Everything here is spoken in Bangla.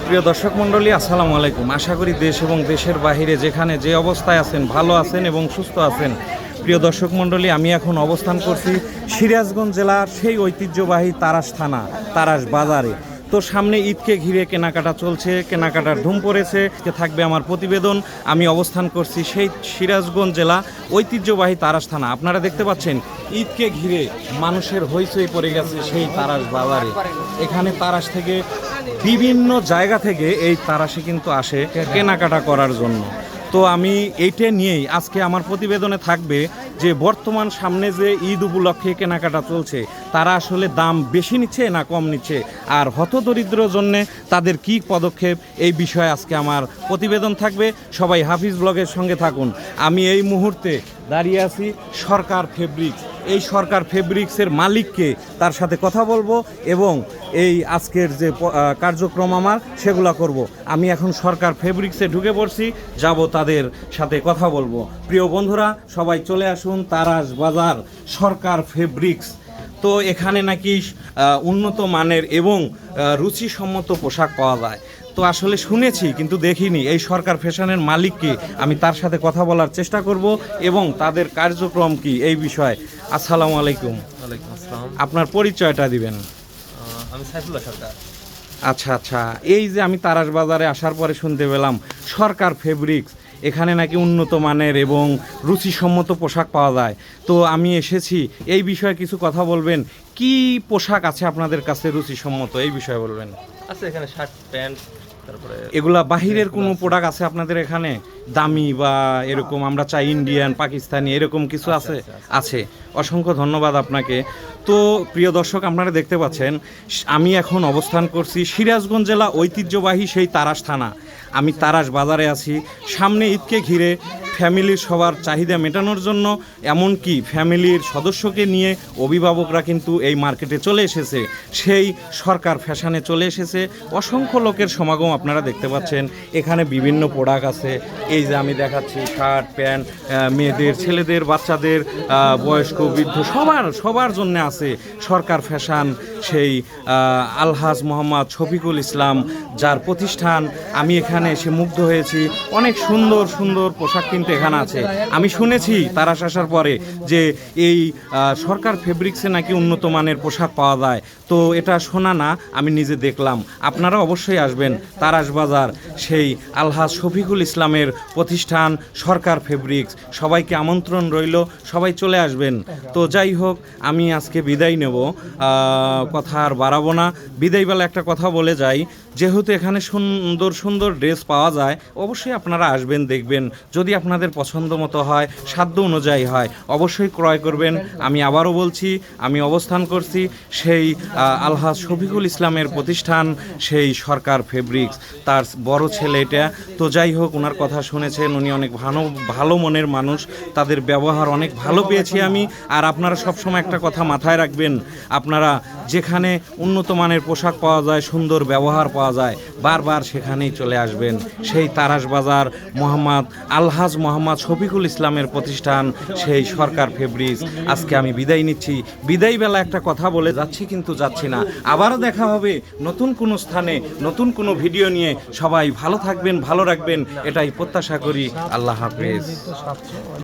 প্রিয় দর্শক মণ্ডলী, আসসালামু আলাইকুম। আশা করি দেশ এবং দেশের বাহিরে যেখানে যে অবস্থায় আছেন ভালো আছেন এবং সুস্থ আছেন। প্রিয় দর্শক মণ্ডলী, আমি এখন অবস্থান করছি সিরাজগঞ্জ জেলার সেই ঐতিহ্যবাহী তারাস থানা, তারাস বাজারে। তো সামনে ঈদকে ঘিরে কেনাকাটা চলছে, কেনাকাটার ধুম পড়েছে। থাকবে আমার প্রতিবেদন। আমি অবস্থান করছি সেই সিরাজগঞ্জ জেলা ঐতিহ্যবাহী তারাস থানা। আপনারা দেখতে পাচ্ছেন ঈদকে ঘিরে মানুষের হইচই পড়ে গেছে সেই তারাস বাজারে। এখানে তারাস থেকে বিভিন্ন জায়গা থেকে এই তারাসে কিন্তু আসে কেনাকাটা করার জন্য। তো আমি এইটা নিয়েই আজকে আমার প্রতিবেদনে থাকবে যে বর্তমান সামনে যে ঈদ উপলক্ষে কেনাকাটা চলছে, তারা আসলে দাম বেশি নিচ্ছে না কম নিচ্ছে, আর হতদরিদ্র জন্যে তাদের কি পদক্ষেপ, এই বিষয়ে আজকে আমার প্রতিবেদন থাকবে। সবাই হাফিজ ব্লগের সঙ্গে থাকুন। আমি এই মুহূর্তে দাঁড়িয়ে আছি সরকার ফেব্রিক্স। এই সরকার ফেব্রিক্সের মালিককে, তার সাথে কথা বলবো এবং এই আজকের যে কার্যক্রম আমার সেগুলো করব। আমি এখন সরকার ফেব্রিক্সে ঢুকে পড়ছি, যাব তাদের সাথে কথা বলবো। প্রিয় বন্ধুরা, সবাই চলে আসুন তারাস বাজার সরকার ফেব্রিক্স। তো এখানে নাকি উন্নত মানের এবং রুচিসম্মত পোশাক পাওয়া যায়। তো আসলে শুনেছি কিন্তু দেখিনি। এই সরকার ফ্যাশনের মালিককে, আমি তার সাথে কথা বলার চেষ্টা করব এবং তাদের কার্যক্রম কি এই বিষয়ে। আসসালামু আলাইকুম। ওয়ালাইকুম আসসালাম। আপনার পরিচয়টা দিবেন। আমি সাইফুল্লাহ সরকার। আচ্ছা আচ্ছা, এই যে আমি তারাস বাজারে আসার পরে শুনতে পেলাম সরকার ফেব্রিক্স, এখানে নাকি উন্নত মানের এবং রুচিসম্মত পোশাক পাওয়া যায়। তো আমি এসেছি, এই বিষয়ে কিছু কথা বলবেন। কি পোশাক আছে আপনাদের কাছে রুচিসম্মত, এই বিষয়ে বলবেন। আছে এখানে শার্ট, প্যান্ট, তারপরে এগুলা বাহিরের কোনো প্রোডাক্ট আছে আপনাদের এখানে দামি বা এরকম আমরা চাই ইন্ডিয়ান, পাকিস্তানি, এরকম কিছু আছে? আছে। অসংখ্য ধন্যবাদ আপনাকে। তো প্রিয় দর্শক, আপনারা দেখতে পাচ্ছেন আমি এখন অবস্থান করছি সিরাজগঞ্জ জেলা ঐতিহ্যবাহী সেই তারাস থানা। আমি তারাস বাজারে আছি। সামনে ঈদকে ঘিরে ফ্যামিলির সবার চাহিদা মেটানোর জন্য, এমনকি ফ্যামিলির সদস্যকে নিয়ে অভিভাবকরা কিন্তু এই মার্কেটে চলে এসেছে, সেই সরকার ফ্যাশনে চলে এসেছে। অসংখ্য লোকের সমাগম আপনারা দেখতে পাচ্ছেন। এখানে বিভিন্ন প্রোডাক্ট আছে, এই যে আমি দেখাচ্ছি শার্ট, প্যান্ট, মেয়েদের, ছেলেদের, বাচ্চাদের, বয়স্ক, বৃদ্ধ, সবার জন্য আছে সরকার ফ্যাশন। সেই আলহাজ মোহাম্মদ শফিকুল ইসলাম, যার প্রতিষ্ঠান। আমি এখানে এসে মুগ্ধ হয়েছি। অনেক সুন্দর সুন্দর পোশাক কিন্তু এখানে আছে। আমি শুনেছি তারাস আসার পরে যে এই সরকার ফেব্রিক্সে নাকি উন্নত মানের পোশাক পাওয়া যায়। তো এটা শোনা না, আমি নিজে দেখলাম। আপনারা অবশ্যই আসবেন তারাস বাজার, সেই আলহাজ শফিকুল ইসলামের প্রতিষ্ঠান সরকার ফেব্রিক্স। সবাইকে আমন্ত্রণ রইল, সবাই চলে আসবেন। তো যাই হোক, আমি আজকে বিদায় নেব, কথা আর বাড়াবো না। বিদায়বেলা একটা কথা বলে যাই, যেহেতু এখানে সুন্দর সুন্দর ড্রেস পাওয়া যায়, অবশ্যই আপনারা আসবেন, দেখবেন। যদি আপনাদের পছন্দ মতো হয়, সাধ্য অনুযায়ী হয়, অবশ্যই ক্রয় করবেন। আমি আবারও বলছি, আমি অবস্থান করছি সেই আলহাজ শফিকুল ইসলামের প্রতিষ্ঠান সেই সরকার ফেব্রিক্স, তার বড় ছেলে এটা। তো যাই হোক, ওনার কথা শুনেছেন, উনি অনেক ভালো মনের মানুষ, তাদের ব্যবহার অনেক ভালো পেয়েছি আমি। আর আপনারা সবসময় একটা কথা মাথায় রাখবেন, আপনারা যেখানে উন্নত মানের পোশাক পাওয়া যায়, সুন্দর ব্যবহার পাওয়া যায়, বারবার সেখানেই চলে আসবেন। সেই তারাস বাজার আলহাজ মোহাম্মদ শফিকুল ইসলামের প্রতিষ্ঠান সেই সরকার ফেব্রিক্স। আজকে আমি বিদায় নিচ্ছি। বিদায় বেলা একটা কথা বলে যাচ্ছি কিন্তু যাচ্ছি না। আবারও দেখা হবে নতুন কোনো স্থানে, নতুন কোনো ভিডিও নিয়ে। সবাই ভালো থাকবেন, ভালো রাখবেন, এটাই প্রত্যাশা করি। আল্লাহ হাফেজ।